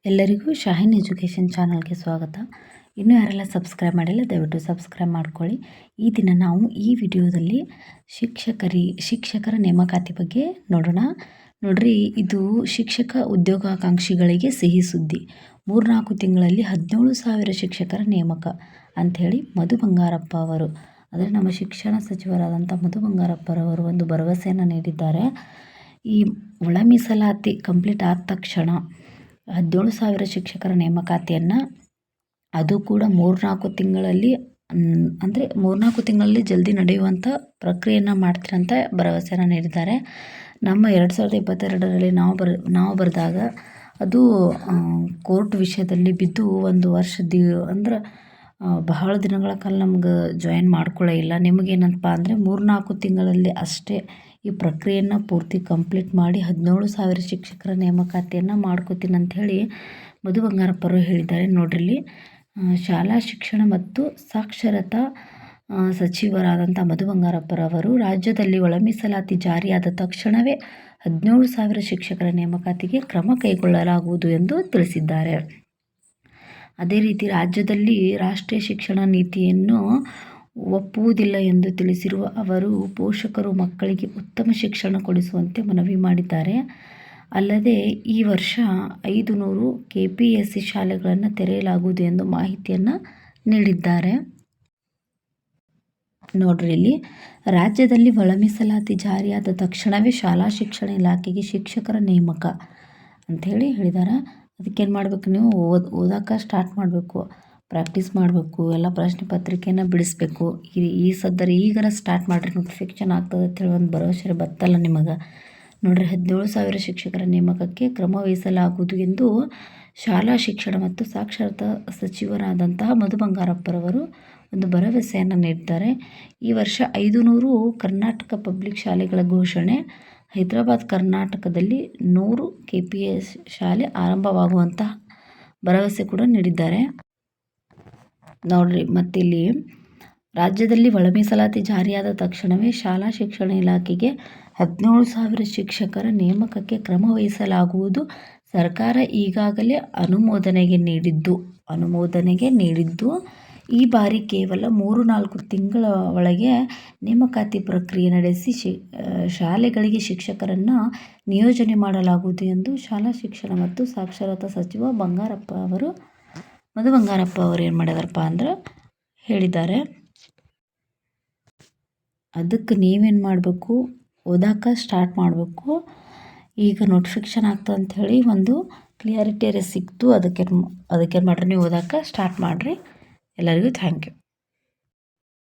ಎಲ್ಲರಿಗೂ ಶಾಹಿನ್ ಎಜುಕೇಷನ್ ಚಾನಲ್ಗೆ ಸ್ವಾಗತ. ಇನ್ನೂ ಯಾರೆಲ್ಲ ಸಬ್ಸ್ಕ್ರೈಬ್ ಮಾಡಿಲ್ಲ ದಯವಿಟ್ಟು ಸಬ್ಸ್ಕ್ರೈಬ್ ಮಾಡ್ಕೊಳ್ಳಿ. ಈ ದಿನ ನಾವು ಈ ವಿಡಿಯೋದಲ್ಲಿ ಶಿಕ್ಷಕರ ನೇಮಕಾತಿ ಬಗ್ಗೆ ನೋಡೋಣ. ನೋಡ್ರಿ, ಇದು ಶಿಕ್ಷಕ ಉದ್ಯೋಗಾಕಾಂಕ್ಷಿಗಳಿಗೆ ಸಿಹಿ ಸುದ್ದಿ. 3-4 ತಿಂಗಳಲ್ಲಿ 17,000 ಶಿಕ್ಷಕರ ನೇಮಕ ಅಂಥೇಳಿ ಮಧು ಬಂಗಾರಪ್ಪ ಅವರು, ಅಂದರೆ ನಮ್ಮ ಶಿಕ್ಷಣ ಸಚಿವರಾದಂಥ ಮಧು ಬಂಗಾರಪ್ಪರವರು ಒಂದು ಭರವಸೆಯನ್ನು ನೀಡಿದ್ದಾರೆ. ಈ ಒಳ ಮೀಸಲಾತಿ ಕಂಪ್ಲೀಟ್ ಆದ ತಕ್ಷಣ 17,000 ಶಿಕ್ಷಕರ ನೇಮಕಾತಿಯನ್ನು, ಅದು ಕೂಡ 3-4 ತಿಂಗಳಲ್ಲಿ, ಅಂದರೆ 3-4 ತಿಂಗಳಲ್ಲಿ ಜಲ್ದಿ ನಡೆಯುವಂಥ ಪ್ರಕ್ರಿಯೆಯನ್ನು ಮಾಡ್ತೀರಂತ ಭರವಸೆಯನ್ನು ನೀಡಿದ್ದಾರೆ. ನಮ್ಮ 2022ರಲ್ಲಿ ನಾವು ಬರೆದಾಗ ಅದು ಕೋರ್ಟ್ ವಿಷಯದಲ್ಲಿ ಬಿದ್ದು 1 ವರ್ಷ ಅಂದ್ರೆ ಬಹಳ ದಿನಗಳ ಕಾಲ ನಮ್ಗೆ ಜಾಯಿನ್ ಮಾಡ್ಕೊಳ್ಳೇ ಇಲ್ಲ. ನಿಮಗೇನಪ್ಪ ಅಂದರೆ 3-4 ತಿಂಗಳಲ್ಲಿ ಅಷ್ಟೇ ಈ ಪ್ರಕ್ರಿಯೆಯನ್ನು ಪೂರ್ತಿ ಕಂಪ್ಲೀಟ್ ಮಾಡಿ 17,000 ಶಿಕ್ಷಕರ ನೇಮಕಾತಿಯನ್ನು ಮಾಡ್ಕೋತೀನಿ ಅಂಥೇಳಿ ಮಧು ಬಂಗಾರಪ್ಪರು ಹೇಳಿದ್ದಾರೆ. ನೋಡ್ರಿ, ಶಾಲಾ ಶಿಕ್ಷಣ ಮತ್ತು ಸಾಕ್ಷರತಾ ಸಚಿವರಾದಂಥ ಮಧು ಬಂಗಾರಪ್ಪರವರು ರಾಜ್ಯದಲ್ಲಿ ಒಳ ಮೀಸಲಾತಿ ಜಾರಿಯಾದ ತಕ್ಷಣವೇ 17,000 ಶಿಕ್ಷಕರ ನೇಮಕಾತಿಗೆ ಕ್ರಮ ಕೈಗೊಳ್ಳಲಾಗುವುದು ಎಂದು ತಿಳಿಸಿದ್ದಾರೆ. ಅದೇ ರೀತಿ ರಾಜ್ಯದಲ್ಲಿ ರಾಷ್ಟ್ರೀಯ ಶಿಕ್ಷಣ ನೀತಿಯನ್ನು ಒಪ್ಪುವುದಿಲ್ಲ ಎಂದು ತಿಳಿಸಿರುವ ಅವರು, ಪೋಷಕರು ಮಕ್ಕಳಿಗೆ ಉತ್ತಮ ಶಿಕ್ಷಣ ಕೊಡಿಸುವಂತೆ ಮನವಿ ಮಾಡಿದ್ದಾರೆ. ಅಲ್ಲದೆ ಈ ವರ್ಷ 500 KPSC ಶಾಲೆಗಳನ್ನು ತೆರೆಯಲಾಗುವುದು ಎಂದು ಮಾಹಿತಿಯನ್ನು ನೀಡಿದ್ದಾರೆ. ನೋಡ್ರಿ, ಇಲ್ಲಿ ರಾಜ್ಯದಲ್ಲಿ ಒಳ ಮೀಸಲಾತಿ ಜಾರಿಯಾದ ತಕ್ಷಣವೇ ಶಾಲಾ ಶಿಕ್ಷಣ ಇಲಾಖೆಗೆ ಶಿಕ್ಷಕರ ನೇಮಕ ಅಂಥೇಳಿ ಹೇಳಿದ್ದಾರೆ. ಅದಕ್ಕೇನು ಮಾಡಬೇಕು, ನೀವು ಓದೋಕೆ ಸ್ಟಾರ್ಟ್ ಮಾಡಬೇಕು, ಪ್ರಾಕ್ಟೀಸ್ ಮಾಡಬೇಕು, ಎಲ್ಲ ಪ್ರಶ್ನೆ ಪತ್ರಿಕೆಯನ್ನು ಬಿಡಿಸ್ಬೇಕು. ಈ ಸದ್ದರೆ ಈಗರ ಸ್ಟಾರ್ಟ್ ಮಾಡಿರಿ, ನೋಟಿಫಿಕೇಷನ್ ಆಗ್ತದೆ ಅಂತೇಳಿ ಒಂದು ಭರವಸೆ ಬರ್ತಲ್ಲ ನಿಮಗೆ. ನೋಡ್ರಿ, 17,000 ಶಿಕ್ಷಕರ ನೇಮಕಕ್ಕೆ ಕ್ರಮ ವಹಿಸಲಾಗುವುದು ಎಂದು ಶಾಲಾ ಶಿಕ್ಷಣ ಮತ್ತು ಸಾಕ್ಷರತಾ ಸಚಿವರಾದಂತಹ ಮಧು ಬಂಗಾರಪ್ಪರವರು ಒಂದು ಭರವಸೆಯನ್ನು ನೀಡಿದ್ದಾರೆ. ಈ ವರ್ಷ 500 ಕರ್ನಾಟಕ ಪಬ್ಲಿಕ್ ಶಾಲೆಗಳ ಘೋಷಣೆ. ಹೈದರಾಬಾದ್ ಕರ್ನಾಟಕದಲ್ಲಿ 100 KPS ಶಾಲೆ ಆರಂಭವಾಗುವಂತಹ ಭರವಸೆ ಕೂಡ ನೀಡಿದ್ದಾರೆ. ನೋಡ್ರಿ, ಮತ್ತಿಲ್ಲಿ ರಾಜ್ಯದಲ್ಲಿ ಒಳ ಮೀಸಲಾತಿ ಜಾರಿಯಾದ ತಕ್ಷಣವೇ ಶಾಲಾ ಶಿಕ್ಷಣ ಇಲಾಖೆಗೆ 17,000 ಶಿಕ್ಷಕರ ನೇಮಕಕ್ಕೆ ಕ್ರಮ ವಹಿಸಲಾಗುವುದು. ಸರ್ಕಾರ ಈಗಾಗಲೇ ಅನುಮೋದನೆಗೆ ನೀಡಿದ್ದು ಈ ಬಾರಿ ಕೇವಲ 3-4 ತಿಂಗಳ ಒಳಗೆ ನೇಮಕಾತಿ ಪ್ರಕ್ರಿಯೆ ನಡೆಸಿ ಶಾಲೆಗಳಿಗೆ ಶಿಕ್ಷಕರನ್ನು ನಿಯೋಜನೆ ಮಾಡಲಾಗುವುದು ಎಂದು ಶಾಲಾ ಶಿಕ್ಷಣ ಮತ್ತು ಸಾಕ್ಷರತಾ ಸಚಿವ ಮಧು ಬಂಗಾರಪ್ಪ ಅವರು ಏನು ಮಾಡಿದಾರಪ್ಪ ಅಂದ್ರೆ ಹೇಳಿದ್ದಾರೆ. ಅದಕ್ಕೆ ನೀವೇನು ಮಾಡಬೇಕು, ಓದೋಕೆ ಸ್ಟಾರ್ಟ್ ಮಾಡಬೇಕು. ಈಗ ನೋಟಿಫಿಕೇಷನ್ ಆಗ್ತದೆ ಅಂಥೇಳಿ ಒಂದು ಕ್ಲಿಯರಿಟಿ ಸಿಕ್ತು. ಅದಕ್ಕೇನು ಮಾಡಿರಿ, ನೀವು ಓದೋಕೆ ಸ್ಟಾರ್ಟ್ ಮಾಡಿರಿ. ಎಲ್ಲರಿಗೂ ಥ್ಯಾಂಕ್ ಯು.